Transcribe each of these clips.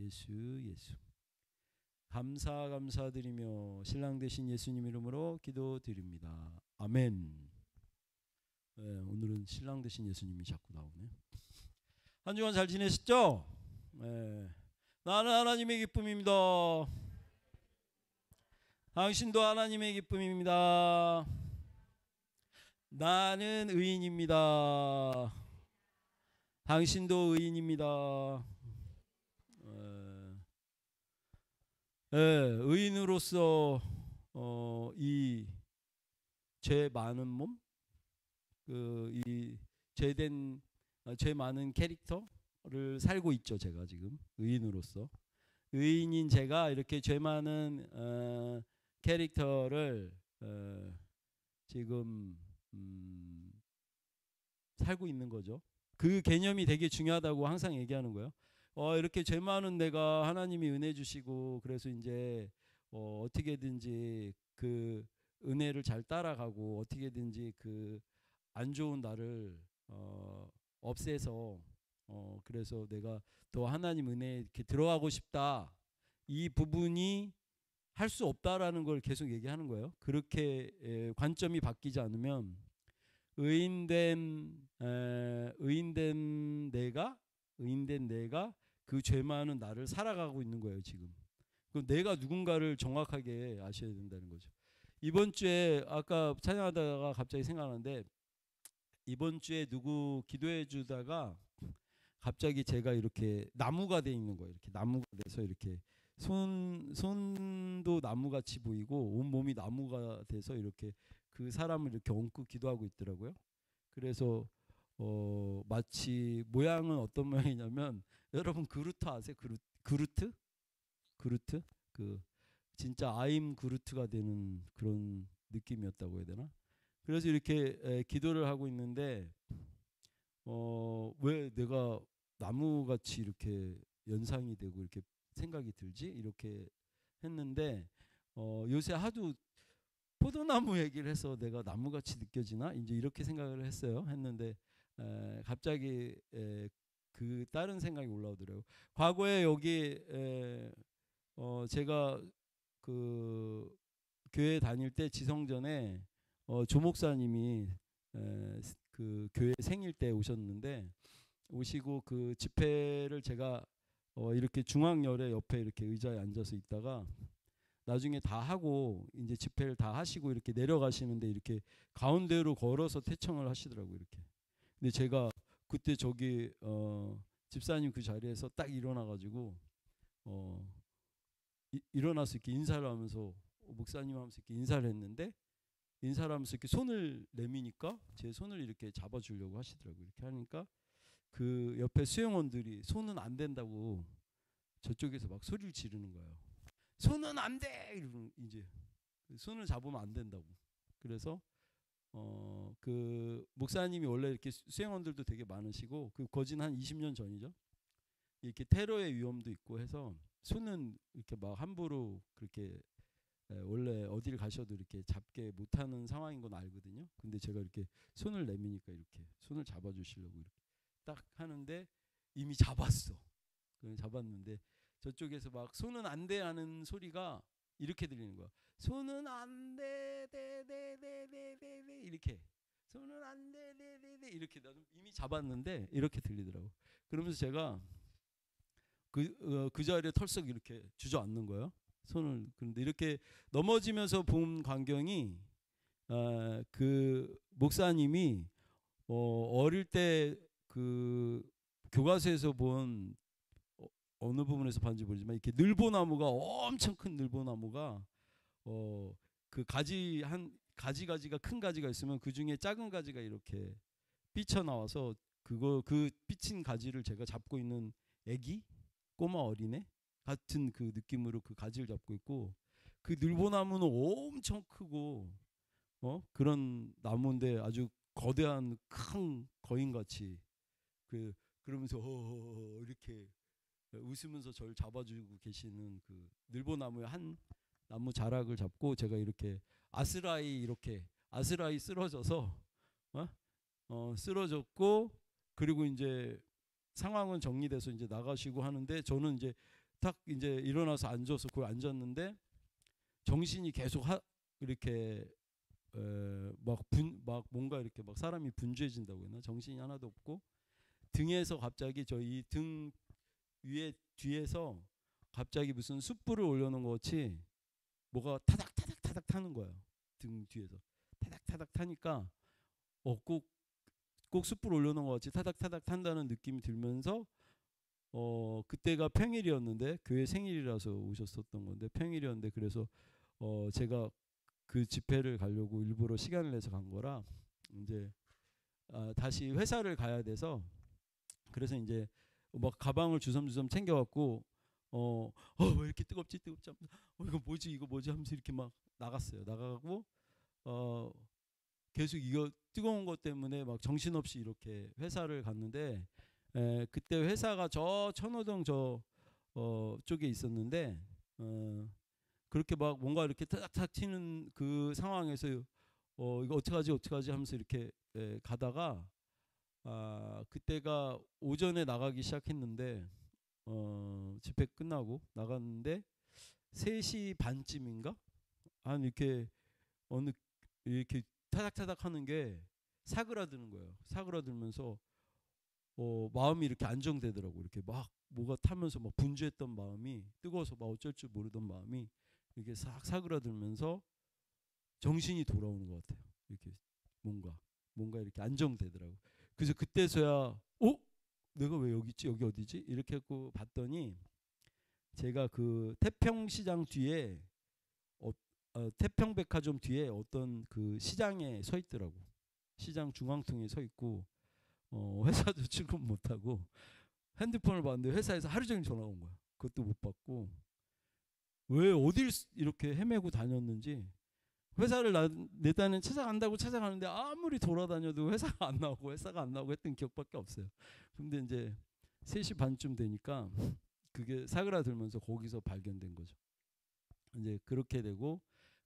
예수 예수. 감사드리며 신랑 되신 예수님 이름으로 기도드립니다. 아멘. 네, 오늘은 신랑 되신 예수님이 자꾸 나오네. 한 주간 잘 지내셨죠? 네. 나는 하나님의 기쁨입니다. 당신도 하나님의 기쁨입니다. 나는 의인입니다. 당신도 의인입니다. 의인으로서 이 죄 많은 몸, 이 죄 많은 캐릭터를 살고 있죠. 제가 지금 의인으로서 의인인 제가 이렇게 죄 많은 캐릭터를 지금 살고 있는 거죠. 그 개념이 되게 중요하다고 항상 얘기하는 거예요. 이렇게 죄 많은 내가 하나님이 은혜 주시고 그래서 이제 어떻게든지 그 은혜를 잘 따라가고 어떻게든지 그 안 좋은 나를 없애서 그래서 내가 더 하나님 은혜에 이렇게 들어가고 싶다. 이 부분이 할 수 없다라는 걸 계속 얘기하는 거예요. 그렇게 관점이 바뀌지 않으면 의인된 내가 그 죄 많은 나를 살아가고 있는 거예요. 지금 그럼 내가 누군가를 정확하게 아셔야 된다는 거죠. 이번 주에 아까 찬양하다가 갑자기 생각나는데 이번 주에 누구 기도해 주다가 갑자기 제가 이렇게 나무가 돼 있는 거예요. 이렇게 나무가 돼서 이렇게 손도 나무같이 보이고 온 몸이 나무가 돼서 이렇게 그 사람을 이렇게 얹고 기도하고 있더라고요. 그래서 마치 모양은 어떤 모양이냐면 여러분 그루트 아세요? 그루트? 그 진짜 아임 그루트가 되는 그런 느낌이었다고 해야 되나? 그래서 이렇게 기도를 하고 있는데 왜 내가 나무같이 이렇게 연상이 되고 이렇게 생각이 들지? 이렇게 했는데 요새 하도 포도나무 얘기를 해서 내가 나무같이 느껴지나? 이제 이렇게 생각을 했는데 갑자기 그 다른 생각이 올라오더라고요. 과거에 여기 제가 그 교회 다닐 때 지성전에 조 목사님이 그 교회 생일 때 오셨는데 오시고 그 집회를 제가 이렇게 중앙열에 옆에 이렇게 의자에 앉아서 있다가 나중에 다 하고 이제 집회를 다 하시고 이렇게 내려가시는데 이렇게 가운데로 걸어서 태청을 하시더라고요. 이렇게. 근데 제가 그때 저기 집사님 그 자리에서 딱 일어나가지고 일어나서 이렇게 인사를 하면서 목사님 하면서 이렇게 인사를 했는데 인사를 하면서 이렇게 손을 내미니까 제 손을 이렇게 잡아주려고 하시더라고요. 이렇게 하니까 그 옆에 수영원들이 손은 안 된다고 저쪽에서 막 소리를 지르는 거예요. 손은 안 돼! 이러면 이제 손을 잡으면 안 된다고. 그래서 그 목사님이 원래 이렇게 수행원들도 되게 많으시고 그 거진 한 20년 전이죠. 이렇게 테러의 위험도 있고 해서 손은 이렇게 막 함부로 그렇게 원래 어디를 가셔도 이렇게 잡게 못하는 상황인 건 알거든요. 근데 제가 이렇게 손을 내미니까 이렇게 손을 잡아주시려고 이렇게 딱 하는데 이미 잡았어. 잡았는데 저쪽에서 막 손은 안 돼 하는 소리가 이렇게 들리는 거야. 손은 안 돼, 돼 이렇게. 손은 안 돼, 돼 이렇게. 나도 이미 잡았는데 이렇게 들리더라고. 그러면서 제가 그 자리에 털썩 이렇게 주저앉는 거예요. 손을. 그런데 이렇게 넘어지면서 본 광경이 그 목사님이 어릴 때 그 교과서에서 본 어느 부분에서 봤는지 모르지만 이렇게 늘보나무가 엄청 큰 늘보나무가 그 가지가 큰 가지가 있으면 그 중에 작은 가지가 이렇게 삐쳐나와서 그 삐친 가지를 제가 잡고 있는 애기 꼬마 어린애 같은 그 느낌으로 그 가지를 잡고 있고 그 늘보나무는 엄청 크고 그런 나무인데 아주 거대한 큰 거인같이 그러면서 이렇게 웃으면서 저를 잡아주고 계시는 그 늘보나무의 한 나무 자락을 잡고 제가 이렇게 아스라이 쓰러져서 쓰러졌고 그리고 이제 상황은 정리돼서 이제 나가시고 하는데 저는 이제 딱 이제 일어나서 앉아서 거기 앉았는데 정신이 계속 이렇게 막 뭔가 이렇게 막 사람이 분주해진다고 했나? 정신이 하나도 없고 등에서 갑자기 저희 등 위에 뒤에서 갑자기 무슨 숯불을 올려놓은 것 같이 뭐가 타닥타닥타닥 타는 거예요. 등 뒤에서 타닥타닥 타니까 꼭 숯불 올려놓은 것 같이 타닥타닥 탄다는 느낌이 들면서 그때가 평일이었는데 교회 생일이라서 오셨었던 건데 평일이었는데 그래서 제가 그 집회를 가려고 일부러 시간을 내서 간 거라 이제 다시 회사를 가야 돼서 그래서 이제 막 가방을 주섬주섬 챙겨갖고 왜 이렇게 뜨겁지 하면서 이거 뭐지 하면서 이렇게 막 나갔어요. 나가고 계속 이거 뜨거운 것 때문에 막 정신없이 이렇게 회사를 갔는데 그때 회사가 저 천호동 쪽에 있었는데 그렇게 막 뭔가 이렇게 타닥타닥 튀는 그 상황에서 이거 어떡하지 하면서 이렇게 가다가 그때가 오전에 나가기 시작했는데 집회 끝나고 나갔는데 3시 반쯤인가? 한 이렇게 어느 이렇게 타닥타닥 하는 게 사그라드는 거예요. 사그라들면서 마음이 이렇게 안정되더라고. 이렇게 막 뭐가 타면서 막 분주했던 마음이 뜨거워서 막 어쩔 줄 모르던 마음이 이렇게 싹 사그라들면서 정신이 돌아오는 것 같아요. 이렇게 뭔가 이렇게 안정되더라고. 그래서 그때서야 내가 왜 여기 있지? 여기 어디지? 이렇게 했고 봤더니 제가 그 태평시장 뒤에 태평백화점 뒤에 어떤 그 시장에 서 있더라고. 시장 중앙통에 서 있고 회사도 출근 못하고 핸드폰을 봤는데 회사에서 하루 종일 전화 온 거야. 그것도 못 받고 왜 어딜 이렇게 헤매고 다녔는지 회사를 내 딴엔 찾아간다고 찾아가는데 아무리 돌아다녀도 회사가 안 나오고 했던 기억밖에 없어요. 근데 이제 3시 반쯤 되니까 그게 사그라들면서 거기서 발견된 거죠. 이제 그렇게 되고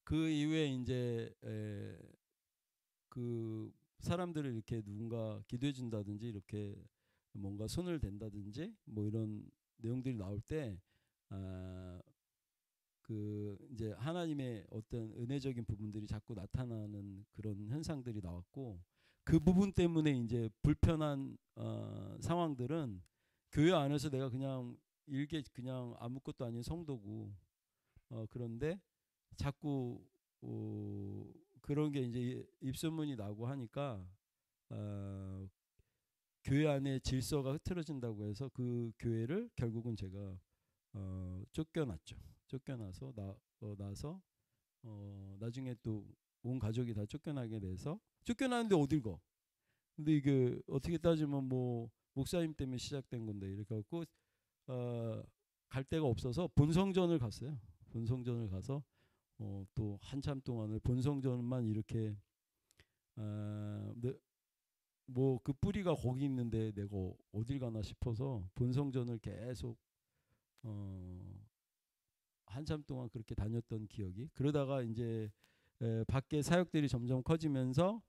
그 이후에 이제 그 사람들을 이렇게 누군가 기도해 준다든지 이렇게 뭔가 손을 댄다든지 뭐 이런 내용들이 나올 때 그 이제 하나님의 어떤 은혜적인 부분들이 자꾸 나타나는 그런 현상들이 나왔고 그 부분 때문에 이제 불편한 상황들은 교회 안에서 내가 그냥 일개 그냥 아무것도 아닌 성도고 그런데 자꾸 그런 게 이제 입소문이 나고 하니까 교회 안에 질서가 흐트러진다고 해서 그 교회를 결국은 제가 쫓겨났죠. 쫓겨나서 나서 나중에 또 온 가족이 다 쫓겨나게 돼서 쫓겨나는데 어딜 가? 근데 이게 어떻게 따지면 뭐 목사님 때문에 시작된 건데 이렇게 갖고 갈 데가 없어서 본성전을 갔어요. 본성전을 가서 또 한참 동안을 본성전만 이렇게 뭐 그 뿌리가 거기 있는데 내가 어딜 가나 싶어서 본성전을 계속 한참 동안 그렇게 다녔던 기억이 그러다가 이제 밖에 사역들이 점점 커지면서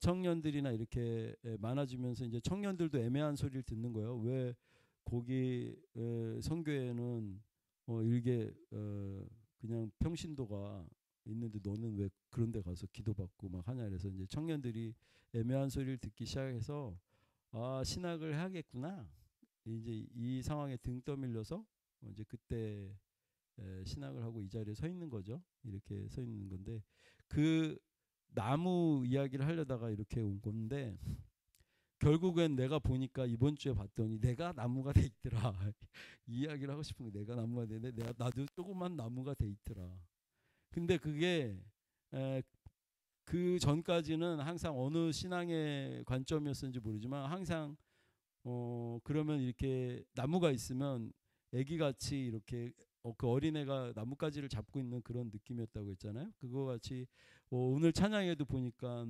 청년들이나 이렇게 많아지면서 이제 청년들도 애매한 소리를 듣는 거예요. 왜 거기 선교회는 일개 그냥 평신도가 있는데 너는 왜 그런 데 가서 기도받고 막 하냐 그래서 이제 청년들이 애매한 소리를 듣기 시작해서 신학을 해야겠구나. 이제 이 상황에 등 떠밀려서 이제 그때 신학을 하고 이 자리에 서 있는 거죠. 이렇게 서 있는 건데 그 나무 이야기를 하려다가 이렇게 온 건데 결국엔 내가 보니까 이번 주에 봤더니 내가 나무가 돼 있더라. 이 이야기를 하고 싶은 게 내가 나무가 되는데 나도 조그만 나무가 돼 있더라. 근데 그게 그 전까지는 항상 어느 신앙의 관점이었는지 모르지만 항상 그러면 이렇게 나무가 있으면 애기같이 이렇게 그 어린애가 나뭇가지를 잡고 있는 그런 느낌이었다고 했잖아요. 그거 같이 오늘 찬양에도 보니까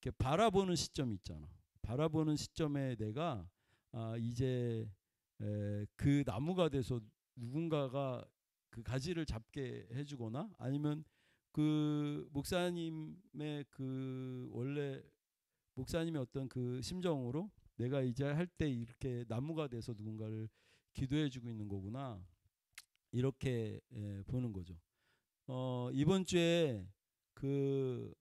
이렇게 바라보는 시점이 있잖아. 바라보는 시점에 내가 이제 그 나무가 돼서 누군가가 그 가지를 잡게 해주거나 아니면 그 목사님의 그 원래 목사님의 어떤 그 심정으로 내가 이제 할 때 이렇게 나무가 돼서 누군가를 기도해주고 있는 거구나. 이렇게 보는 거죠. 이번 주에 그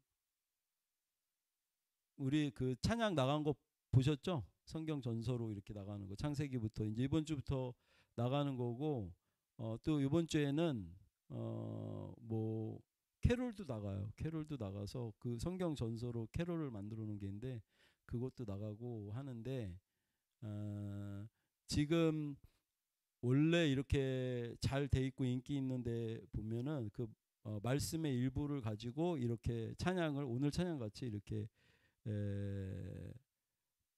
우리 그 찬양 나간 거 보셨죠? 성경 전서로 이렇게 나가는 거 창세기부터 이제 이번 주부터 나가는 거고 또 이번 주에는 뭐 캐롤도 나가요. 캐롤도 나가서 그 성경 전서로 캐롤을 만들어 놓은 게 있는데 그것도 나가고 하는데 지금 원래 이렇게 잘 돼 있고 인기 있는데 보면은 그 말씀의 일부를 가지고 이렇게 찬양을 오늘 찬양 같이 이렇게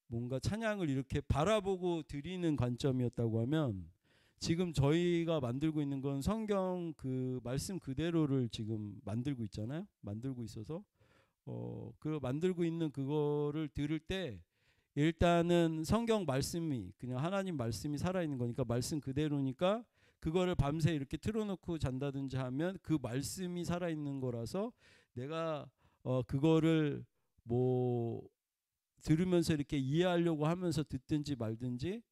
뭔가 찬양을 이렇게 바라보고 드리는 관점이었다고 하면 지금 저희가 만들고 있는 건 성경 그 말씀 그대로를 지금 만들고 있잖아요. 만들고 있어서 그 만들고 있는 그거를 들을 때 일단은 성경 말씀이 그냥 하나님 말씀이 살아있는 거니까 말씀 그대로니까 그거를 밤새 이렇게 틀어놓고 잔다든지 하면 그 말씀이 살아있는 거라서 내가 그거를 뭐 들으면서 이렇게 이해하려고 하면서 듣든지 말든지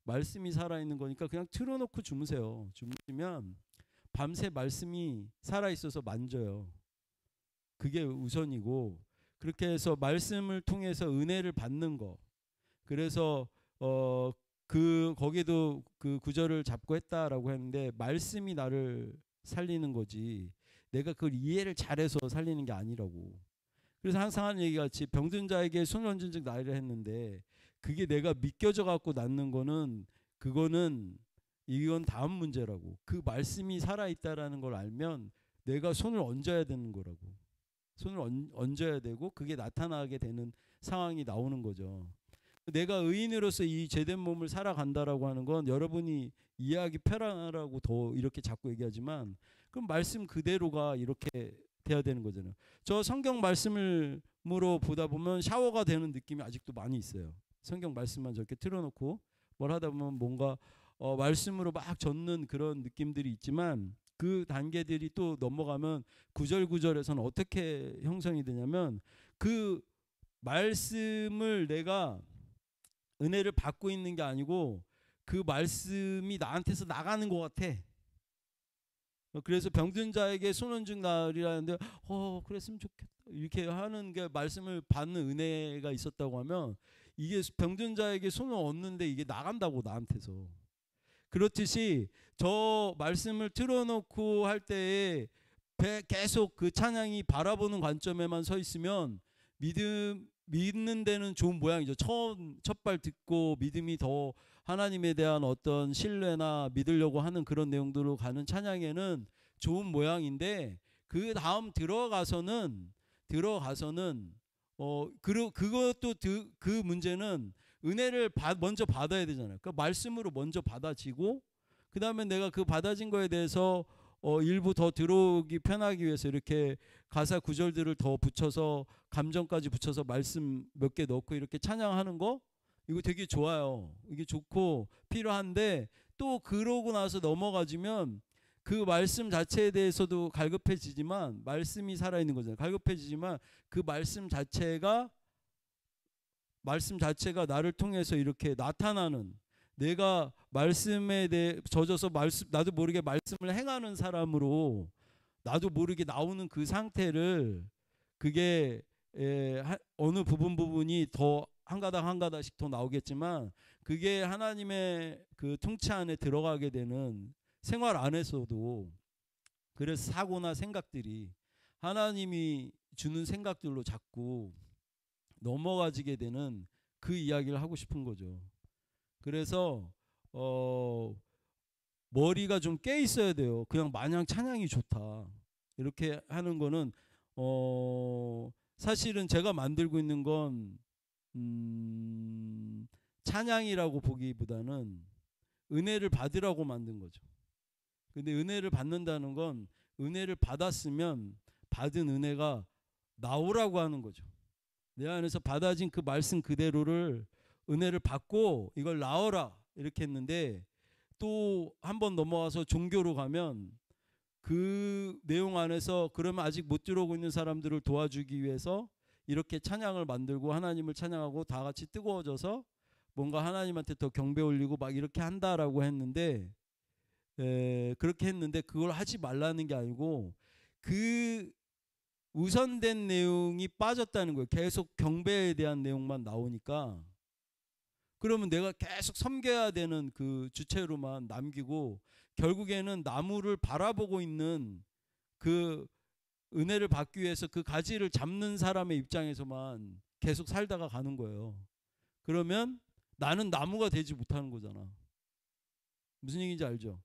말씀이 살아있는 거니까 그냥 틀어놓고 주무세요. 주무시면 밤새 말씀이 살아있어서 만져요. 그게 우선이고 그렇게 해서 말씀을 통해서 은혜를 받는 거. 그래서 그 거기도 그 구절을 잡고 했다라고 했는데 말씀이 나를 살리는 거지 내가 그걸 이해를 잘해서 살리는 게 아니라고. 그래서 항상 하는 얘기 같이 병든 자에게 손을 얹은 즉 나으리라 했는데 그게 내가 믿겨져 갖고 낫는 거는 그거는 이건 다음 문제라고. 그 말씀이 살아있다라는 걸 알면 내가 손을 얹어야 되는 거라고. 손을 얹어야 되고 그게 나타나게 되는 상황이 나오는 거죠. 내가 의인으로서 이 죄된 몸을 살아간다라고 하는 건 여러분이 이해하기 편하라고 더 이렇게 자꾸 얘기하지만 그럼 말씀 그대로가 이렇게 돼야 되는 거잖아요. 저 성경 말씀으로 보다 보면 샤워가 되는 느낌이 아직도 많이 있어요. 성경 말씀만 저렇게 틀어놓고 뭘 하다 보면 뭔가 말씀으로 막 젓는 그런 느낌들이 있지만 그 단계들이 또 넘어가면 구절구절에서는 어떻게 형성이 되냐면 그 말씀을 내가 은혜를 받고 있는 게 아니고 그 말씀이 나한테서 나가는 것 같아. 그래서 병든 자에게 손 얹은 날이라는데 그랬으면 좋겠다 이렇게 하는 게 말씀을 받는 은혜가 있었다고 하면 이게 병든 자에게 손을 얹는데 이게 나간다고 나한테서. 그렇듯이 저 말씀을 틀어놓고 할 때에 계속 그 찬양이 바라보는 관점에만 서 있으면 믿는 데는 좋은 모양이죠. 첫발 듣고 믿음이 더 하나님에 대한 어떤 신뢰나 믿으려고 하는 그런 내용들로 가는 찬양에는 좋은 모양인데 그 다음 들어가서는 그것도 그 문제는 은혜를 먼저 받아야 되잖아요. 그 말씀으로 먼저 받아지고 그 다음에 내가 그 받아진 거에 대해서 일부 더 들어오기 편하기 위해서 이렇게 가사 구절들을 더 붙여서 감정까지 붙여서 말씀 몇 개 넣고 이렇게 찬양하는 거 이거 되게 좋아요. 이게 좋고 필요한데 또 그러고 나서 넘어가지면 그 말씀 자체에 대해서도 갈급해지지만 말씀이 살아있는 거잖아요. 갈급해지지만 그 말씀 자체가 나를 통해서 이렇게 나타나는 내가 말씀에 대해 젖어서 나도 모르게 말씀을 행하는 사람으로 나도 모르게 나오는 그 상태를 그게 어느 부분이 더 한 가닥씩 더 나오겠지만 그게 하나님의 그 통치 안에 들어가게 되는 생활 안에서도 그래서 사고나 생각들이 하나님이 주는 생각들로 자꾸 넘어가지게 되는 그 이야기를 하고 싶은 거죠. 그래서 머리가 좀 깨 있어야 돼요. 그냥 마냥 찬양이 좋다 이렇게 하는 거는 사실은 제가 만들고 있는 건 찬양이라고 보기보다는 은혜를 받으라고 만든 거죠. 근데 은혜를 받는다는 건 은혜를 받았으면 받은 은혜가 나오라고 하는 거죠. 내 안에서 받아진 그 말씀 그대로를 은혜를 받고 이걸 나오라 이렇게 했는데 또 한 번 넘어와서 종교로 가면 그 내용 안에서 그러면 아직 못 들어오고 있는 사람들을 도와주기 위해서 이렇게 찬양을 만들고 하나님을 찬양하고 다 같이 뜨거워져서 뭔가 하나님한테 더 경배 올리고 막 이렇게 한다라고 했는데 그렇게 했는데 그걸 하지 말라는 게 아니고 그 우선된 내용이 빠졌다는 거예요. 계속 경배에 대한 내용만 나오니까 그러면 내가 계속 섬겨야 되는 그 주체로만 남기고 결국에는 나무를 바라보고 있는 그 은혜를 받기 위해서 그 가지를 잡는 사람의 입장에서만 계속 살다가 가는 거예요. 그러면 나는 나무가 되지 못하는 거잖아. 무슨 얘기인지 알죠?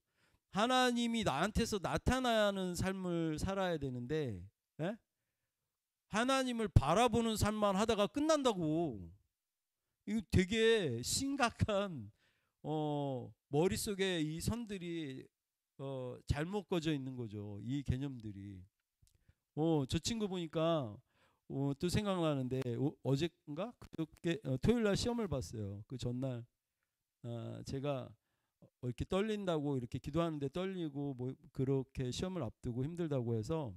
하나님이 나한테서 나타나야 하는 삶을 살아야 되는데 예? 하나님을 바라보는 삶만 하다가 끝난다고. 이거 되게 심각한 머릿속에 이 선들이 잘못 꺼져 있는 거죠. 이 개념들이. 저 친구 보니까 또 생각나는데 어제인가 그저께 토요일 날 시험을 봤어요. 그 전날 제가 이렇게 떨린다고 이렇게 기도하는데 떨리고 뭐 그렇게 시험을 앞두고 힘들다고 해서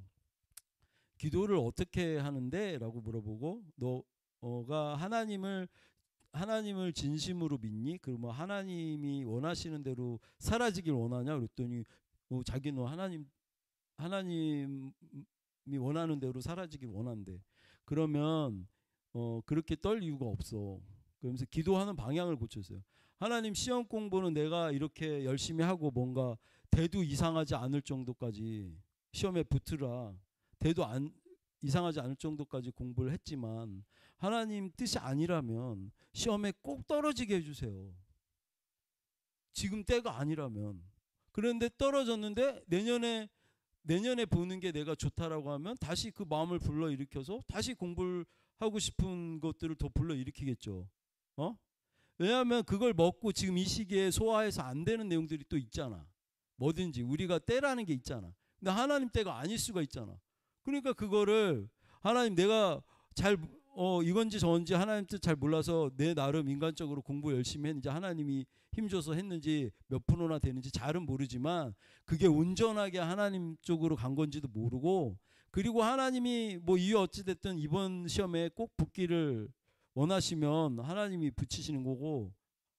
기도를 어떻게 하는데?라고 물어보고 너가 하나님을 진심으로 믿니? 그러면 하나님이 원하시는 대로 사라지길 원하냐? 그랬더니 자기는 하나님이 원하는 대로 사라지길 원한대. 그러면 그렇게 떨 이유가 없어. 그러면서 기도하는 방향을 고쳤어요. 하나님, 시험 공부는 내가 이렇게 열심히 하고 뭔가 대도 이상하지 않을 정도까지 시험에 붙으라. 대도 이상하지 않을 정도까지 공부를 했지만 하나님 뜻이 아니라면 시험에 꼭 떨어지게 해주세요. 지금 때가 아니라면. 그런데 떨어졌는데 내년에 보는 게 내가 좋다라고 하면 다시 그 마음을 불러일으켜서 다시 공부를 하고 싶은 것들을 더 불러일으키겠죠. 왜냐하면 그걸 먹고 지금 이 시기에 소화해서 안 되는 내용들이 또 있잖아. 뭐든지 우리가 때라는 게 있잖아. 근데 하나님 때가 아닐 수가 있잖아. 그러니까 그거를 하나님 내가 잘 이건지 저건지 하나님 뜻 잘 몰라서 내 나름 인간적으로 공부 열심히 했는지 하나님이 힘줘서 했는지 몇 프로나 되는지 잘은 모르지만 그게 온전하게 하나님 쪽으로 간 건지도 모르고 그리고 하나님이 뭐 이유 어찌 됐든 이번 시험에 꼭 붙기를 원하시면 하나님이 붙이시는 거고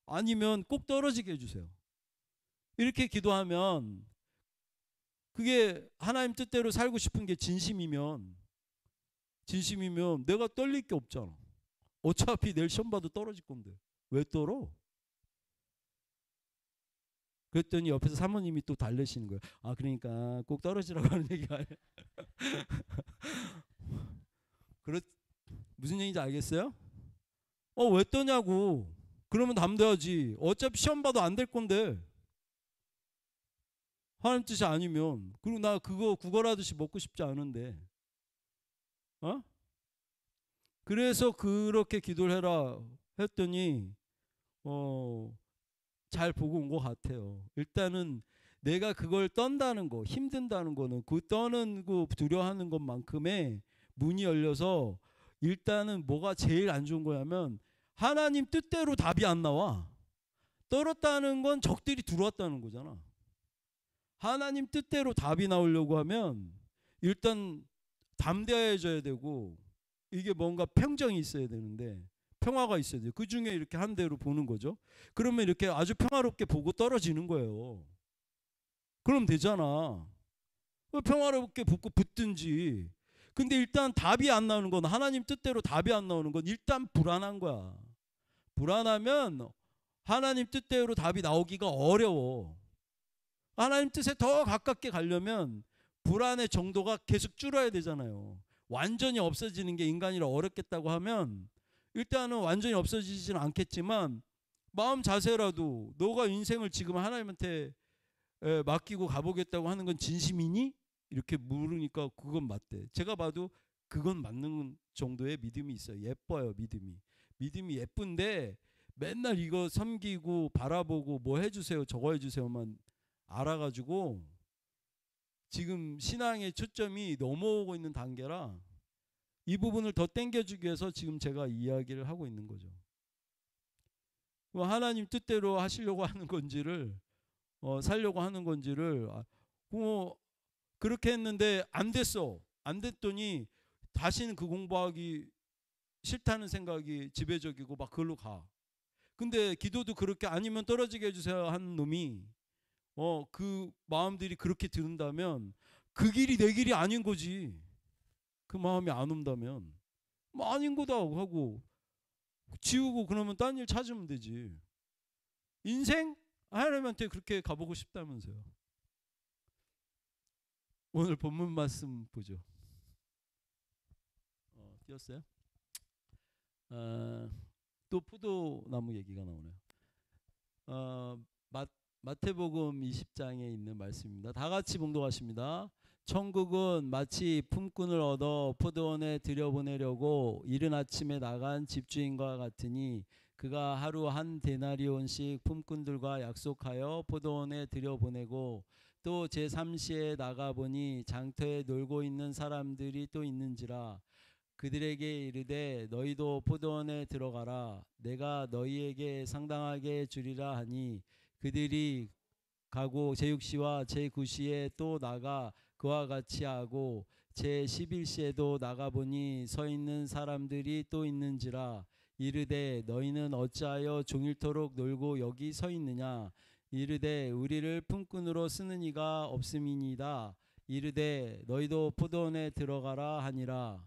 아니면 꼭 떨어지게 해주세요. 이렇게 기도하면 그게 하나님 뜻대로 살고 싶은 게 진심이면 내가 떨릴 게 없잖아. 어차피 내일 시험 봐도 떨어질 건데 왜 떨어? 그랬더니 옆에서 사모님이 또 달래시는 거예요. 그러니까 꼭 떨어지라고 하는 얘기가 아니야. 무슨 얘기인지 알겠어요? 왜 떠냐고. 그러면 담대하지. 어차피 시험 봐도 안 될 건데. 하나님 뜻이 아니면. 그리고 나 그거 구걸하듯이 먹고 싶지 않은데. 그래서 그렇게 기도를 해라 했더니 잘 보고 온 것 같아요. 일단은 내가 그걸 떤다는 거, 힘든다는 거는 그 떠는 거 두려워하는 것만큼의 문이 열려서 일단은 뭐가 제일 안 좋은 거냐면 하나님 뜻대로 답이 안 나와. 떨었다는 건 적들이 들어왔다는 거잖아. 하나님 뜻대로 답이 나오려고 하면 일단 담대해져야 되고 이게 뭔가 평정이 있어야 되는데 평화가 있어야 돼요. 그 중에 이렇게 한 대로 보는 거죠. 그러면 이렇게 아주 평화롭게 보고 떨어지는 거예요. 그럼 되잖아. 평화롭게 붙고 붙든지. 근데 일단 답이 안 나오는 건 하나님 뜻대로 답이 안 나오는 건 일단 불안한 거야. 불안하면 하나님 뜻대로 답이 나오기가 어려워. 하나님 뜻에 더 가깝게 가려면 불안의 정도가 계속 줄어야 되잖아요. 완전히 없어지는 게 인간이라 어렵겠다고 하면 일단은 완전히 없어지지는 않겠지만 마음 자세라도 너가 인생을 지금 하나님한테 맡기고 가보겠다고 하는 건 진심이니? 이렇게 물으니까 그건 맞대. 제가 봐도 그건 맞는 정도의 믿음이 있어요. 예뻐요, 믿음이. 믿음이 예쁜데 맨날 이거 섬기고 바라보고 뭐 해주세요 저거 해주세요만 알아가지고 지금 신앙의 초점이 넘어오고 있는 단계라 이 부분을 더 당겨주기 위해서 지금 제가 이야기를 하고 있는 거죠. 하나님 뜻대로 하시려고 하는 건지를 살려고 하는 건지를 그렇게 했는데 안 됐어. 안 됐더니 다시는 그 공부하기 싫다는 생각이 지배적이고 막 그걸로 가. 근데 기도도 그렇게 아니면 떨어지게 해주세요 한 놈이 그 마음들이 그렇게 드는다면 그 길이 내 길이 아닌 거지. 그 마음이 안 온다면 뭐 아닌 거다 하고 지우고 그러면 딴 일 찾으면 되지. 인생 하나님한테 그렇게 가보고 싶다면서요. 오늘 본문 말씀 보죠. 띄었어요? 또 포도나무 얘기가 나오네요. 마태복음 20장에 있는 말씀입니다. 다 같이 봉독하십니다. 천국은 마치 품꾼을 얻어 포도원에 들여보내려고 이른 아침에 나간 집주인과 같으니 그가 하루 한 데나리온씩 품꾼들과 약속하여 포도원에 들여보내고 또 제3시에 나가보니 장터에 놀고 있는 사람들이 또 있는지라 그들에게 이르되 너희도 포도원에 들어가라 내가 너희에게 상당하게 주리라 하니 그들이 가고 제6시와 제9시에 또 나가 그와 같이 하고 제11시에도 나가보니 서 있는 사람들이 또 있는지라 이르되 너희는 어찌하여 종일토록 놀고 여기 서 있느냐 이르되 우리를 품꾼으로 쓰는 이가 없음이니이다 이르되 너희도 포도원에 들어가라 하니라.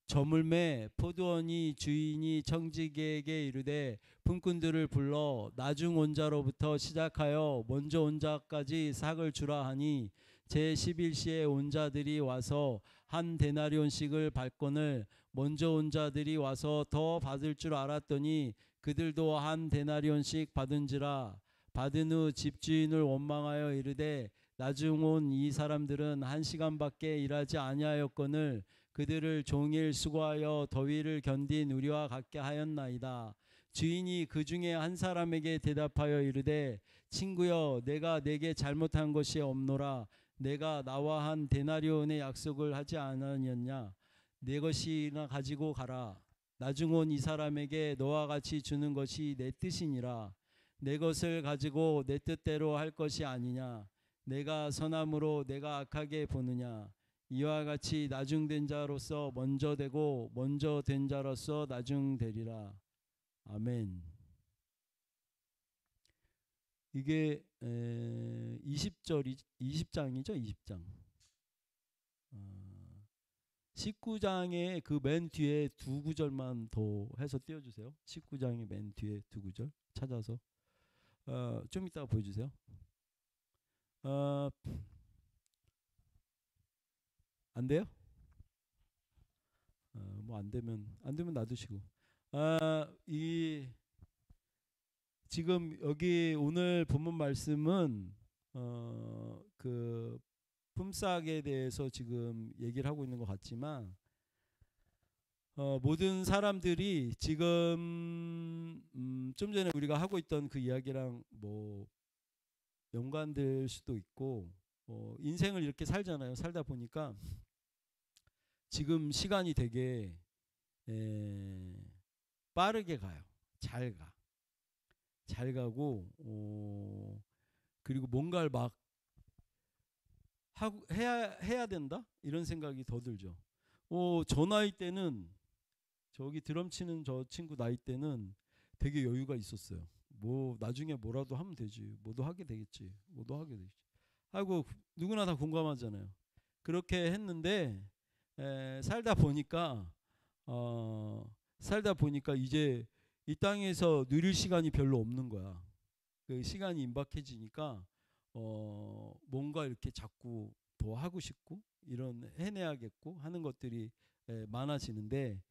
저물매 포도원이 주인이 청지기에게 이르되 품꾼들을 불러 나중 온 자로부터 시작하여 먼저 온 자까지 삭을 주라 하니 제11시에 온 자들이 와서 한 데나리온씩을 받거늘 먼저 온 자들이 와서 더 받을 줄 알았더니 그들도 한 데나리온씩 받은지라. 받은 후 집주인을 원망하여 이르되 나중 온 이 사람들은 1시간밖에 일하지 아니하였거늘 그들을 종일 수고하여 더위를 견딘 우리와 같게 하였나이다. 주인이 그 중에 한 사람에게 대답하여 이르되 친구여 내가 내게 잘못한 것이 없노라. 내가 나와 한 데나리온의 약속을 하지 않았느냐. 내 것이나 가지고 가라. 나중 온 이 사람에게 너와 같이 주는 것이 내 뜻이니라. 내 것을 가지고 내 뜻대로 할 것이 아니냐. 내가 선함으로 내가 악하게 보느냐. 이와 같이 나중된 자로서 먼저 되고 먼저 된 자로서 나중되리라. 아멘. 이게 20장이죠. 20장. 19장의 그 맨 뒤에 두 구절만 더 해서 띄워주세요. 19장의 맨 뒤에 두 구절 찾아서 좀 이따가 보여주세요. 안 돼요? 뭐 안 되면 놔두시고. 이 지금 여기 오늘 본문 말씀은 그 품삯에 대해서 지금 얘기를 하고 있는 것 같지만 모든 사람들이 지금 좀 전에 우리가 하고 있던 그 이야기랑 뭐 연관될 수도 있고 인생을 이렇게 살잖아요. 살다 보니까 지금 시간이 되게 빠르게 가요. 잘 가고 그리고 뭔가를 막 하고 해야 된다 이런 생각이 더 들죠. 저 나이 때는 저기 드럼 치는 저 친구 나이 때는 되게 여유가 있었어요. 뭐 나중에 뭐라도 하면 되지. 뭐도 하게 되겠지. 하고 누구나 다 공감하잖아요. 그렇게 했는데 살다 보니까 이제 이 땅에서 누릴 시간이 별로 없는 거야. 그 시간이 임박해지니까 뭔가 이렇게 자꾸 더 하고 싶고 이런 해내야겠고 하는 것들이 많아지는데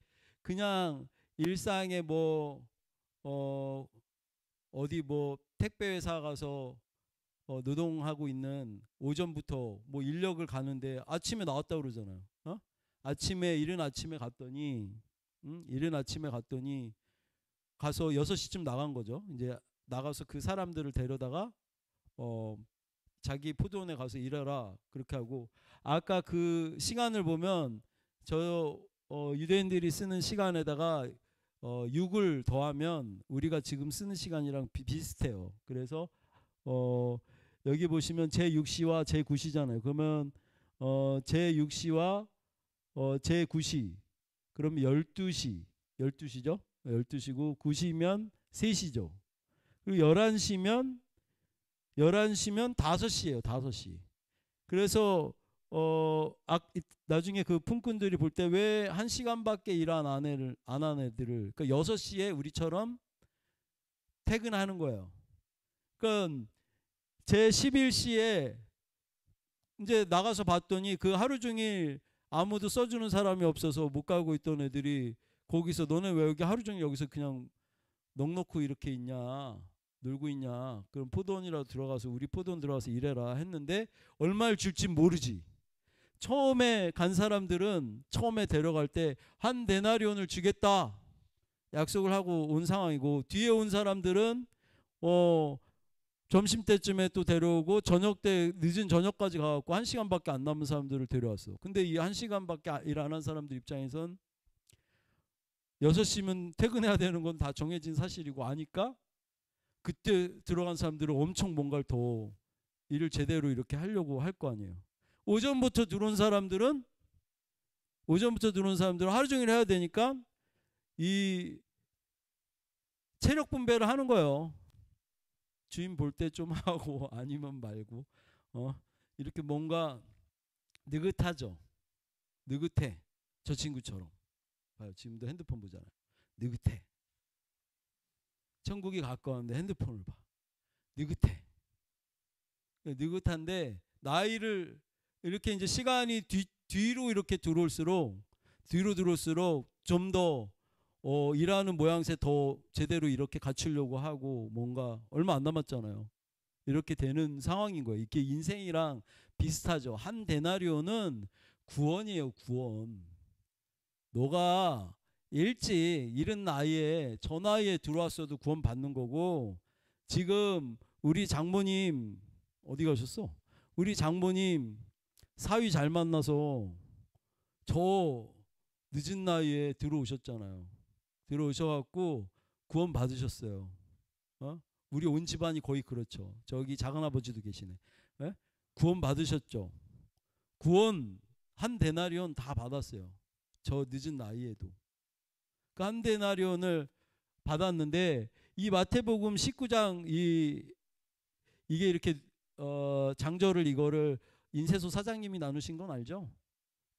그냥 일상에 뭐 어디 뭐 택배 회사 가서 노동하고 있는 오전부터 뭐 인력을 가는데 아침에 나왔다 그러잖아요. 이른 아침에 갔더니 가서 6시쯤 나간 거죠. 이제 나가서 그 사람들을 데려다가 자기 포도원에 가서 일하라 그렇게 하고 아까 그 시간을 보면 저 유대인들이 쓰는 시간에다가 6을 더하면 우리가 지금 쓰는 시간이랑 비슷해요. 그래서 여기 보시면 제6시와 제9시잖아요. 그러면 제6시와 제9시 그럼 12시죠. 12시고 9시면 3시죠. 그리고 11시면 11시면 5시예요. 5시. 그래서 나중에 그 품꾼들이 볼 때 왜 1시간밖에 일 안 한 애들을 그러니까 6시에 우리처럼 퇴근하는 거예요. 그러니까 제 11시에 이제 나가서 봤더니 그 하루 종일 아무도 써주는 사람이 없어서 못 가고 있던 애들이 거기서 너네 왜 여기 하루 종일 여기서 그냥 넋놓고 이렇게 있냐, 놀고 있냐, 그럼 포도원이라도 들어가서 우리 포도원 들어가서 일해라 했는데 얼마를 줄지 모르지. 처음에 간 사람들은 처음에 데려갈 때 한 데나리온을 주겠다 약속을 하고 온 상황이고, 뒤에 온 사람들은 점심때쯤에 또 데려오고 저녁 때 늦은 저녁까지 가갖고 1시간밖에 안 남은 사람들을 데려왔어. 근데 이 1시간밖에 일 안 한 사람들 입장에선 6시면 퇴근해야 되는 건 다 정해진 사실이고 아니까 그때 들어간 사람들은 엄청 뭔가를 더 일을 제대로 이렇게 하려고 할 거 아니에요. 오전부터 들어온 사람들은 하루 종일 해야 되니까 이 체력 분배를 하는 거예요. 주인 볼 때 좀 하고 아니면 말고 이렇게 뭔가 느긋하죠. 느긋해. 저 친구처럼. 봐요. 지금도 핸드폰 보잖아요. 느긋해. 천국이 가까운데 핸드폰을 봐. 느긋해. 느긋한데 나이를 이렇게 이제 시간이 뒤로 이렇게 들어올수록 좀 더 일하는 모양새 더 제대로 이렇게 갖추려고 하고 뭔가 얼마 안 남았잖아요. 이렇게 되는 상황인 거예요. 이게 인생이랑 비슷하죠. 한 데나리온은 구원이에요. 구원. 너가 일찍 이른 나이에 저 나이에 들어왔어도 구원 받는 거고, 지금 우리 장모님 어디 가셨어? 우리 장모님 사위 잘 만나서 저 늦은 나이에 들어오셨잖아요. 들어오셔갖고 구원 받으셨어요. 우리 온 집안이 거의 그렇죠. 저기 작은아버지도 계시네. 네? 구원 받으셨죠. 구원 한 데나리온 다 받았어요. 저 늦은 나이에도. 그 한 데나리온을 받았는데 이 마태복음 19장 이게 이렇게 장절을 이거를 인쇄소 사장님이 나누신 건 알죠?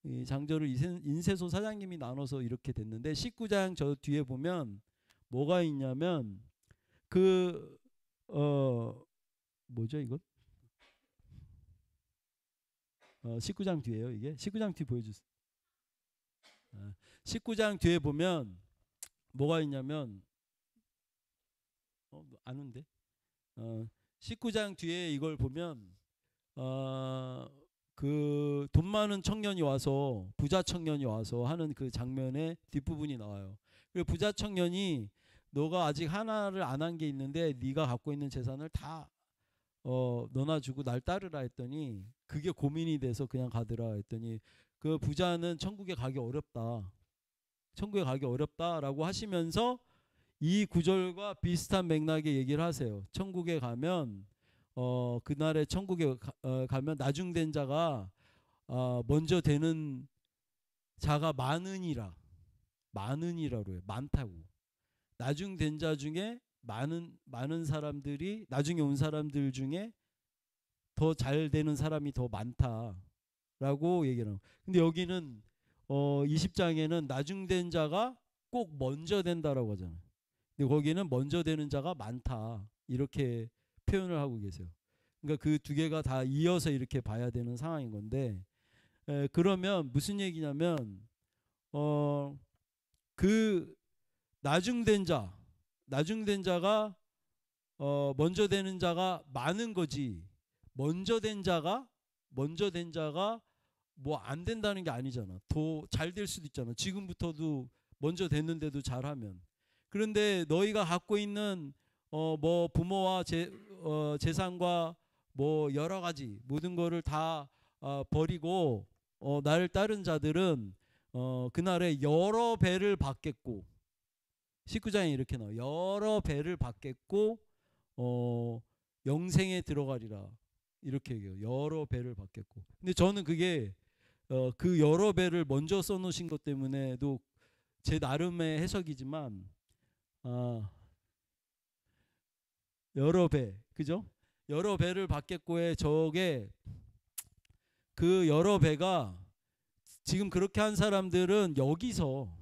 이 장절을 인쇄소 사장님이 나눠서 이렇게 됐는데 19장 저 뒤에 보면 뭐가 있냐면 뭐죠 이건? 19장 뒤에요 이게. 19장 뒤 보여주세요. 19장 뒤에 보면 뭐가 있냐면 아는데 19장 뒤에 이걸 보면 그 돈 많은 청년이 와서 부자 청년이 와서 하는 그 장면의 뒷부분이 나와요. 그리고 부자 청년이 너가 아직 하나를 안 한 게 있는데 네가 갖고 있는 재산을 다 너나 주고 날 따르라 했더니 그게 고민이 돼서 그냥 가더라 했더니 그 부자는 천국에 가기 어렵다. 천국에 가기 어렵다라고 하시면서 이 구절과 비슷한 맥락의 얘기를 하세요. 천국에 가면 그날에 천국에 가면 나중된 자가 먼저 되는 자가 많으니라로 해요. 많다고. 나중된 자 중에 많은 사람들이 나중에 온 사람들 중에 더 잘 되는 사람이 더 많다라고 얘기를 해요. 근데 여기는 20장에는 나중된 자가 꼭 먼저 된다라고 하잖아요. 근데 거기는 먼저 되는 자가 많다 이렇게 표현을 하고 계세요. 그러니까 그 두 개가 다 이어서 이렇게 봐야 되는 상황인 건데, 그러면 무슨 얘기냐면 그 나중된 자가 먼저 되는 자가 많은 거지. 먼저 된 자가 뭐 안 된다는 게 아니잖아. 더 잘 될 수도 있잖아. 지금부터도 먼저 됐는데도 잘하면. 그런데 너희가 갖고 있는 뭐 부모와 재산과 뭐 여러 가지 모든 거를 다 버리고 나를 따른 자들은 그날에 여러 배를 받겠고, 19장에 이렇게 나와요. 여러 배를 받겠고 영생에 들어가리라 이렇게 얘기해요. 여러 배를 받겠고. 근데 저는 그게 그 여러 배를 먼저 써놓으신 것 때문에도 제 나름의 해석이지만 여러 배, 그죠? 여러 배를 받겠고에 저게 그 여러 배가 지금 그렇게 한 사람들은 여기서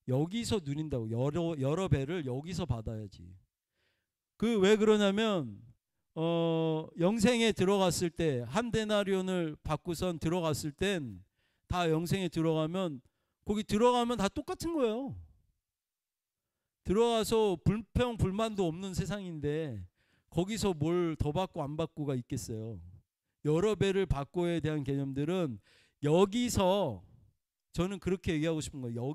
누린다고. 여러 배를 여기서 받아야지. 그 왜 그러냐면 영생에 들어갔을 때 한 데나리온을 받고선 들어갔을 땐 다 영생에 들어가면 거기 들어가면 다 똑같은 거예요. 들어가서 불평 불만도 없는 세상인데 거기서 뭘 더 받고 안 받고가 있겠어요. 여러 배를 받고에 대한 개념들은 여기서, 저는 그렇게 얘기하고 싶은 거예요.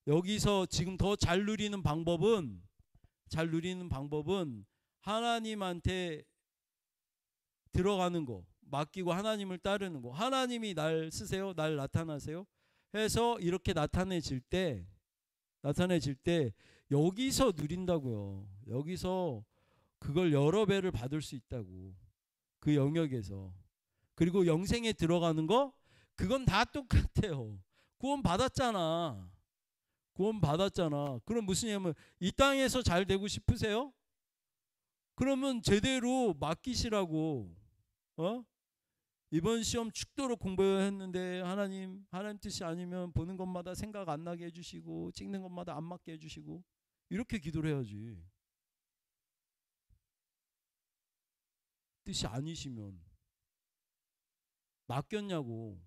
여기서 지금 더 잘 누리는 방법은 하나님한테 들어가는 거, 맡기고 하나님을 따르는 거. 하나님이 날 쓰세요, 날 나타나세요 해서 이렇게 나타내질 때 여기서 누린다고요. 여기서 그걸 여러 배를 받을 수 있다고. 그 영역에서. 그리고 영생에 들어가는 거, 그건 다 똑같아요. 구원 받았잖아. 그럼 무슨 얘기냐면 이 땅에서 잘 되고 싶으세요? 그러면 제대로 맡기시라고. 이번 시험 죽도록 공부했는데 하나님 뜻이 아니면 보는 것마다 생각 안 나게 해주시고 찍는 것마다 안 맞게 해주시고, 이렇게 기도를 해야지. 뜻이 아니시면 맡겼냐고.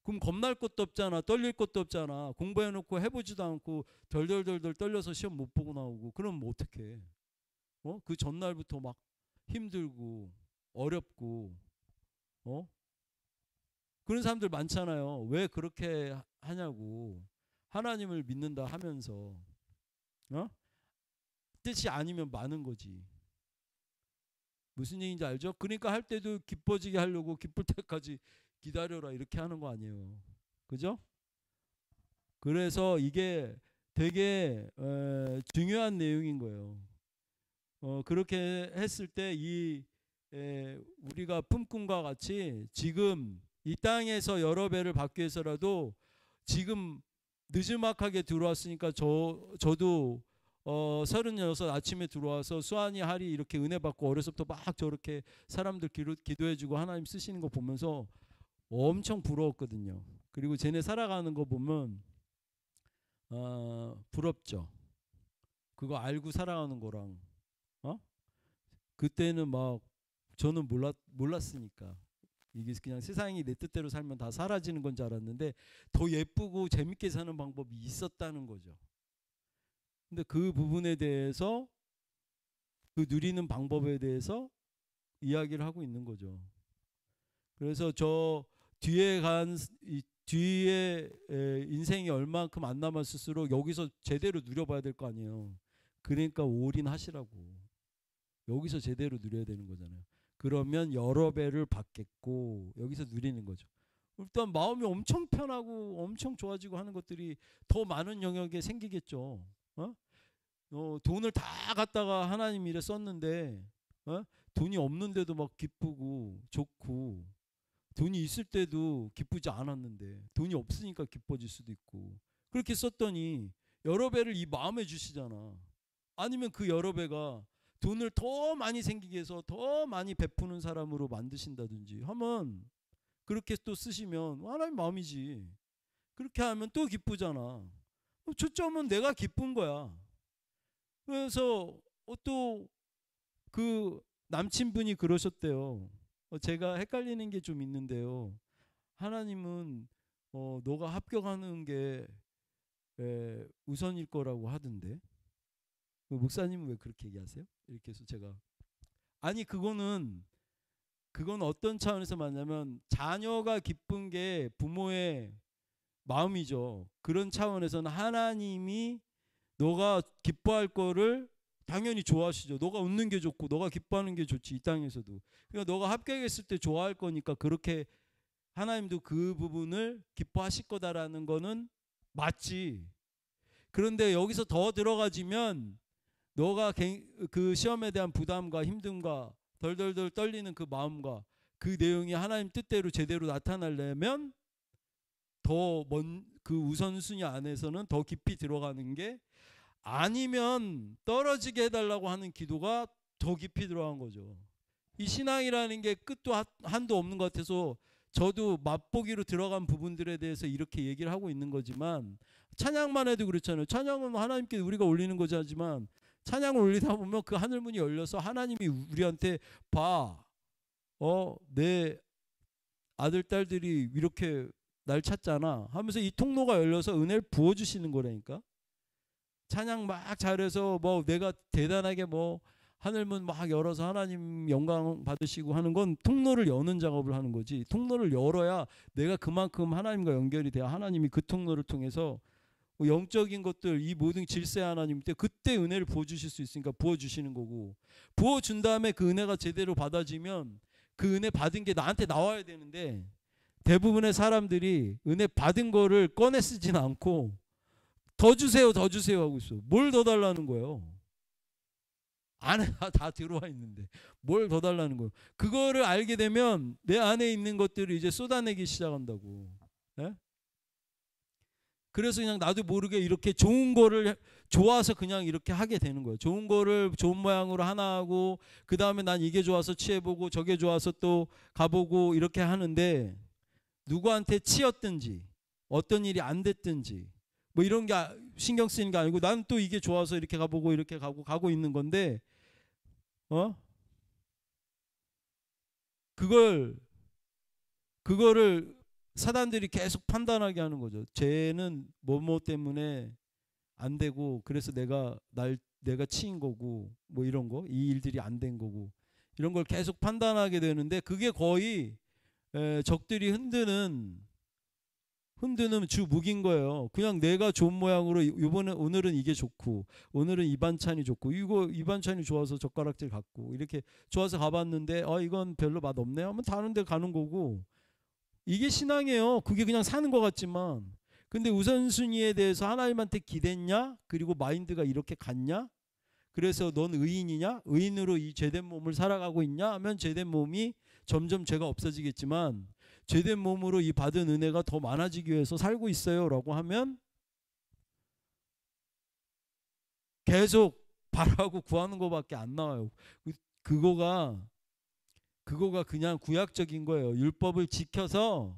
그럼 겁날 것도 없잖아. 떨릴 것도 없잖아. 공부해놓고 해보지도 않고 덜덜덜덜 떨려서 시험 못 보고 나오고. 그럼 뭐 어떡해. 그 전날부터 막 힘들고 어렵고 그런 사람들 많잖아요. 왜 그렇게 하냐고. 하나님을 믿는다 하면서 뜻이 아니면 많은 거지. 무슨 얘기인지 알죠? 그러니까 할 때도 기뻐지게 하려고 기쁠 때까지 기다려라 이렇게 하는 거 아니에요. 그죠? 그래서 이게 되게 중요한 내용인 거예요. 그렇게 했을 때 우리가 품꾼과 같이 지금 이 땅에서 여러 배를 받기 위해서라도 지금 늦지막하게 들어왔으니까 저도 36 아침에 들어와서 수아니 하리 이렇게 은혜 받고 어려서부터 막 저렇게 사람들 기도해주고 하나님 쓰시는 거 보면서 엄청 부러웠거든요. 그리고 쟤네 살아가는 거 보면 부럽죠. 그거 알고 살아가는 거랑 그때는 막 저는 몰랐으니까 이게 그냥 세상이 내 뜻대로 살면 다 사라지는 건 줄 알았는데 더 예쁘고 재밌게 사는 방법이 있었다는 거죠. 근데 그 부분에 대해서, 그 누리는 방법에 대해서 이야기를 하고 있는 거죠. 그래서 저 뒤에 인생이 얼만큼 안 남았을수록 여기서 제대로 누려봐야 될 거 아니에요. 그러니까 올인하시라고. 여기서 제대로 누려야 되는 거잖아요. 그러면 여러 배를 받겠고 여기서 누리는 거죠. 일단 마음이 엄청 편하고 엄청 좋아지고 하는 것들이 더 많은 영역에 생기겠죠. 돈을 다 갖다가 하나님 일에 썼는데 돈이 없는데도 막 기쁘고 좋고, 돈이 있을 때도 기쁘지 않았는데 돈이 없으니까 기뻐질 수도 있고, 그렇게 썼더니 여러 배를 이 마음에 주시잖아. 아니면 그 여러 배가 돈을 더 많이 생기게 해서 더 많이 베푸는 사람으로 만드신다든지 하면, 그렇게 또 쓰시면 하나님 마음이지. 그렇게 하면 또 기쁘잖아. 초점은 내가 기쁜 거야. 그래서 또 그 남친분이 그러셨대요. 제가 헷갈리는 게 좀 있는데요. 하나님은 너가 합격하는 게 우선일 거라고 하던데. 목사님은 왜 그렇게 얘기하세요? 이렇게 해서 제가, 아니 그건 어떤 차원에서 말하냐면 자녀가 기쁜 게 부모의 마음이죠. 그런 차원에서는 하나님이 너가 기뻐할 거를 당연히 좋아하시죠. 너가 웃는 게 좋고 너가 기뻐하는 게 좋지, 이 땅에서도. 그러니까 너가 합격했을 때 좋아할 거니까 그렇게 하나님도 그 부분을 기뻐하실 거다라는 거는 맞지. 그런데 여기서 더 들어가지면 너가 그 시험에 대한 부담과 힘듦과 덜덜덜 떨리는 그 마음과 그 내용이 하나님 뜻대로 제대로 나타나려면 그 우선순위 안에서는 더 깊이 들어가는 게 아니면 떨어지게 해달라고 하는 기도가 더 깊이 들어간 거죠. 이 신앙이라는 게 끝도 한도 없는 것 같아서 저도 맛보기로 들어간 부분들에 대해서 이렇게 얘기를 하고 있는 거지만, 찬양만 해도 그렇잖아요. 찬양은 하나님께 우리가 올리는 거지만 찬양을 올리다 보면 그 하늘문이 열려서 하나님이 우리한테 봐, 내 아들 딸들이 이렇게 날 찾잖아 하면서 이 통로가 열려서 은혜를 부어주시는 거라니까. 찬양 막 잘해서 뭐 내가 대단하게 뭐 하늘문 막 열어서 하나님 영광 받으시고 하는 건 통로를 여는 작업을 하는 거지. 통로를 열어야 내가 그만큼 하나님과 연결이 돼야 하나님이 그 통로를 통해서 뭐 영적인 것들, 이 모든 질서 하나님 때 그때 은혜를 부어주실 수 있으니까 부어주시는 거고, 부어준 다음에 그 은혜가 제대로 받아지면 그 은혜 받은 게 나한테 나와야 되는데, 대부분의 사람들이 은혜 받은 거를 꺼내 쓰진 않고 더 주세요 더 주세요 하고 있어. 뭘 더 달라는 거예요? 안에 다 들어와 있는데 뭘 더 달라는 거예요? 그거를 알게 되면 내 안에 있는 것들을 이제 쏟아내기 시작한다고. 예? 그래서 그냥 나도 모르게 이렇게 좋은 거를 좋아서 그냥 이렇게 하게 되는 거예요. 좋은 거를 좋은 모양으로 하나 하고, 그 다음에 난 이게 좋아서 취해보고 저게 좋아서 또 가보고 이렇게 하는데, 누구한테 치였든지 어떤 일이 안 됐든지 뭐 이런 게 신경 쓰이는 게 아니고 나는 또 이게 좋아서 이렇게 가보고 이렇게 가고 있는 건데, 그거를 사단들이 계속 판단하게 하는 거죠. 쟤는 뭐뭐 때문에 안 되고 그래서 내가 치인 거고 뭐 이런 거, 이 일들이 안 된 거고 이런 걸 계속 판단하게 되는데, 그게 거의 적들이 흔드는 주 무기인 거예요. 그냥 내가 좋은 모양으로 오늘은 이게 좋고 오늘은 이 반찬이 좋고 이 반찬이 좋아서 젓가락질 갖고 이렇게 좋아서 가봤는데 이건 별로 맛 없네 하면 다른 데 가는 거고, 이게 신앙이에요. 그게 그냥 사는 것 같지만, 근데 우선순위에 대해서 하나님한테 기댔냐? 그리고 마인드가 이렇게 갔냐? 그래서 넌 의인이냐? 의인으로 이 죄된 몸을 살아가고 있냐? 하면 죄된 몸이 점점 죄가 없어지겠지만, 죄된 몸으로 이 받은 은혜가 더 많아지기 위해서 살고 있어요 라고 하면 계속 바라고 구하는 것밖에 안 나와요. 그거가 그냥 구약적인 거예요. 율법을 지켜서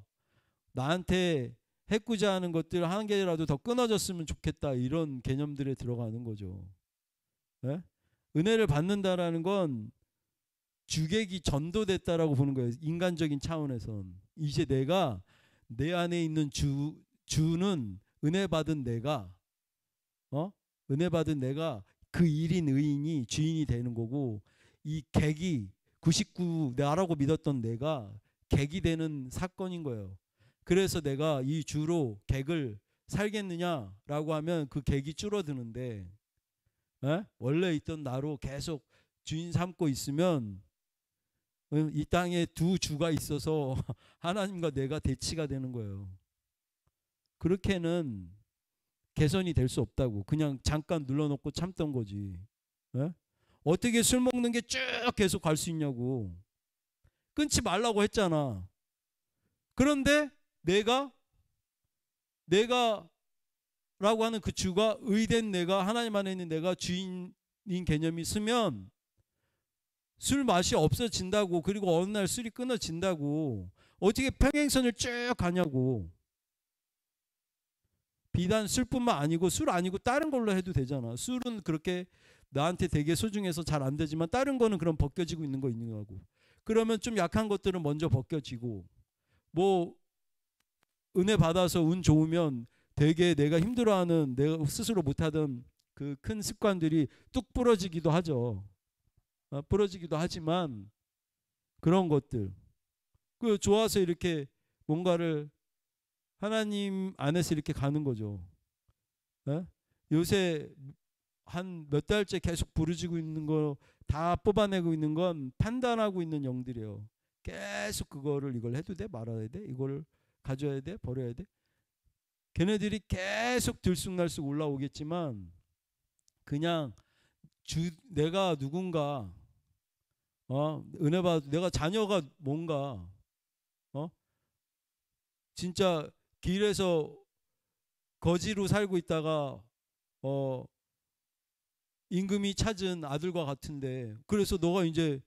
나한테 해꾸자 하는 것들 한 개라도 더 끊어졌으면 좋겠다, 이런 개념들에 들어가는 거죠. 네? 은혜를 받는다라는 건 주객이 전도됐다라고 보는 거예요. 인간적인 차원에선 이제 내가 내 안에 있는 주는 은혜 받은 내가 은혜 받은 내가 그 1인 의인이 주인이 되는 거고, 이 객이 99 나라고 믿었던 내가 객이 되는 사건인 거예요. 그래서 내가 이 주로 객을 살겠느냐라고 하면 그 객이 줄어드는데, 원래 있던 나로 계속 주인 삼고 있으면 이 땅에 두 주가 있어서 하나님과 내가 대치가 되는 거예요. 그렇게는 개선이 될 수 없다고. 그냥 잠깐 눌러놓고 참던 거지. 어떻게 술 먹는 게 쭉 계속 갈 수 있냐고. 끊지 말라고 했잖아. 그런데 내가라고 하는 그 주가, 의된 내가, 하나님 안에 있는 내가 주인인 개념이 있으면 술 맛이 없어진다고. 그리고 어느 날 술이 끊어진다고. 어떻게 평행선을 쭉 가냐고. 비단 술뿐만 아니고 술 아니고 다른 걸로 해도 되잖아. 술은 그렇게 나한테 되게 소중해서 잘 안 되지만 다른 거는 그럼 벗겨지고 있는 거고. 그러면 좀 약한 것들은 먼저 벗겨지고, 뭐 은혜 받아서 운 좋으면 되게 내가 힘들어하는, 내가 스스로 못하던 그 큰 습관들이 뚝 부러지기도 하죠. 부러지기도 하지만 그런 것들 그 좋아서 이렇게 뭔가를 하나님 안에서 이렇게 가는 거죠. 요새 한 몇 달째 계속 부르짖고 있는 거 다 뽑아내고 있는 건 판단하고 있는 영들이에요. 계속 이걸 해도 돼? 말아야 돼? 이걸 가져야 돼? 버려야 돼? 걔네들이 계속 들쑥날쑥 올라오겠지만, 그냥 내가 누군가 은혜 받 내가 자녀가 뭔가 진짜 길에서 거지로 살고 있다가 임금이 찾은 아들과 같은데 그래서 너가 이제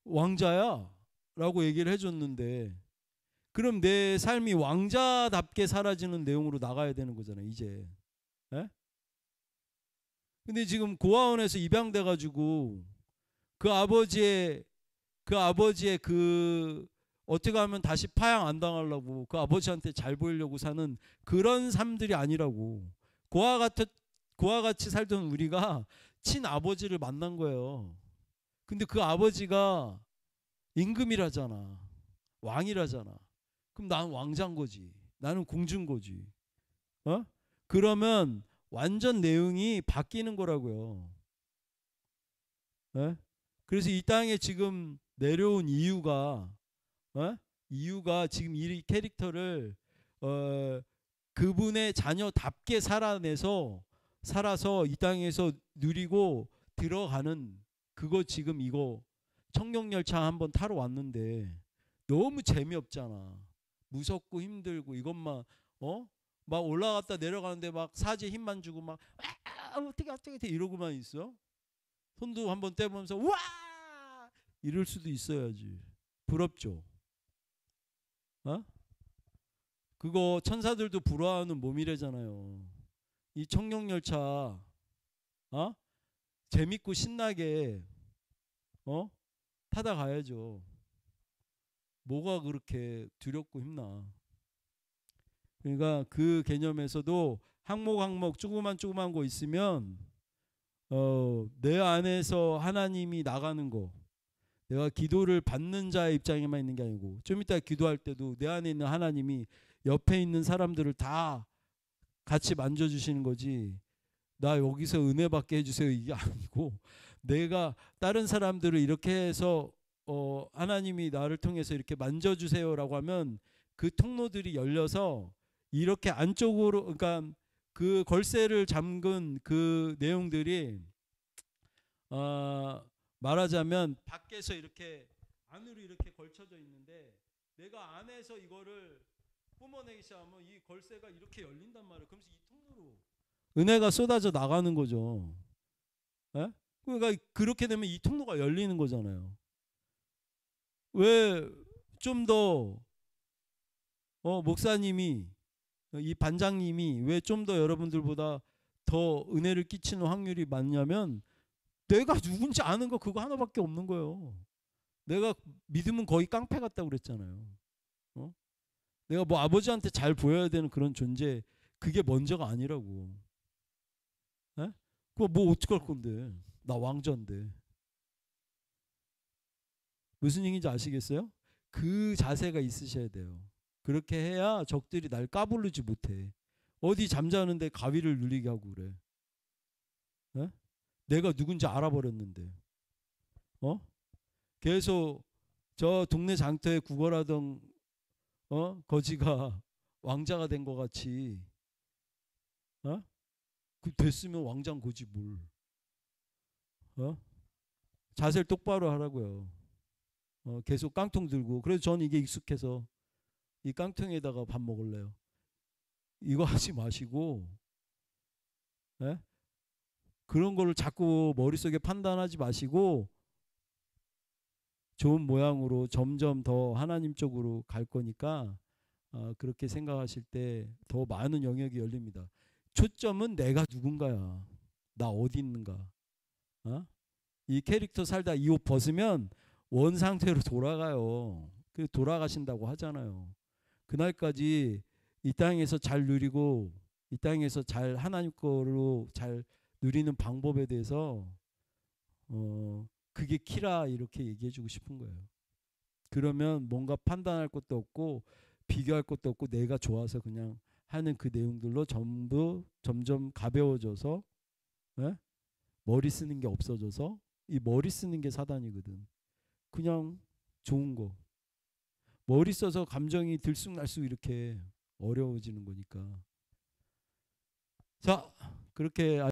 왕자야 라고 얘기를 해줬는데 그럼 내 삶이 왕자답게 사라지는 내용으로 나가야 되는 거잖아요 이제. 예? 근데 지금 고아원에서 입양돼 가지고 그 아버지의 그 어떻게 하면 다시 파양 안 당하려고 그 아버지한테 잘 보이려고 사는 그런 삶들이 아니라고. 고아 같이 살던 우리가 친아버지를 만난 거예요. 근데 그 아버지가 임금이라잖아. 왕이라잖아. 그럼 나는 왕자인 거지. 나는 공주인 거지. 어? 그러면 완전 내용이 바뀌는 거라고요. 예? 그래서 이 땅에 지금 내려온 이유가 이유가 지금 이 캐릭터를 그분의 자녀답게 살아서 이 땅에서 누리고 들어가는 그거 지금 이거 청룡열차 한번 타러 왔는데 너무 재미없잖아. 무섭고 힘들고 이것만 막 올라갔다 내려가는데 막 사지에 힘만 주고 막 어떻게 이러고만 있어. 손도 한번 떼보면서 와 이럴 수도 있어야지. 부럽죠. 어? 그거 천사들도 부러워하는 몸이래잖아요. 이 청룡열차 재밌고 신나게 타다 가야죠. 뭐가 그렇게 두렵고 힘나. 그러니까 그 개념에서도 항목 조그만 거 있으면 내 안에서 하나님이 나가는 거 내가 기도를 받는 자의 입장에만 있는 게 아니고 좀 이따 기도할 때도 내 안에 있는 하나님이 옆에 있는 사람들을 다 같이 만져주시는 거지. 나 여기서 은혜 받게 해주세요 이게 아니고 내가 다른 사람들을 이렇게 해서 하나님이 나를 통해서 이렇게 만져주세요라고 하면 그 통로들이 열려서 이렇게 안쪽으로 그러니까 그 걸쇠를 잠근 그 내용들이 말하자면 밖에서 이렇게 안으로 이렇게 걸쳐져 있는데 내가 안에서 이거를 뿜어내기 시작하면 이 걸쇠가 이렇게 열린단 말이에요. 그러면서 이 통로로 은혜가 쏟아져 나가는 거죠. 예? 그러니까 그렇게 되면 이 통로가 열리는 거잖아요. 왜 좀 더 목사님이 이 반장님이 왜 좀 더 여러분들보다 더 은혜를 끼치는 확률이 많냐면 내가 누군지 아는 거 그거 하나밖에 없는 거예요. 내가 믿으면 거의 깡패 같다고 그랬잖아요. 내가 뭐 아버지한테 잘 보여야 되는 그런 존재 그게 먼저가 아니라고. 에? 그거 뭐 어떡할 건데. 나 왕자인데. 무슨 얘기인지 아시겠어요? 그 자세가 있으셔야 돼요. 그렇게 해야 적들이 날 까부르지 못해. 어디 잠자는데 가위를 눌리게 하고 그래. 에? 내가 누군지 알아버렸는데. 계속 저 동네 장터에 구걸하던 거지가 왕자가 된 것 같이 그 됐으면 왕자인 거지 뭘. 자세를 똑바로 하라고요. 계속 깡통 들고 그래서 저는 이게 익숙해서 이 깡통에다가 밥 먹을래요. 이거 하지 마시고 그런 거를 자꾸 머릿속에 판단하지 마시고 좋은 모양으로 점점 더 하나님 쪽으로 갈 거니까 그렇게 생각하실 때 더 많은 영역이 열립니다. 초점은 내가 누군가야. 나 어디 있는가. 이 캐릭터 살다 이 옷 벗으면 원 상태로 돌아가요. 그 돌아가신다고 하잖아요. 그날까지 이 땅에서 잘 누리고 이 땅에서 잘 하나님 거로 잘 누리는 방법에 대해서 그게 키라 이렇게 얘기해 주고 싶은 거예요. 그러면 뭔가 판단할 것도 없고 비교할 것도 없고 내가 좋아서 그냥 하는 그 내용들로 전부 점점 가벼워져서 머리 쓰는 게 없어져서 이 머리 쓰는 게 사단이거든. 그냥 좋은 거. 머리 써서 감정이 들쑥날쑥 이렇게 어려워지는 거니까. 자, 그렇게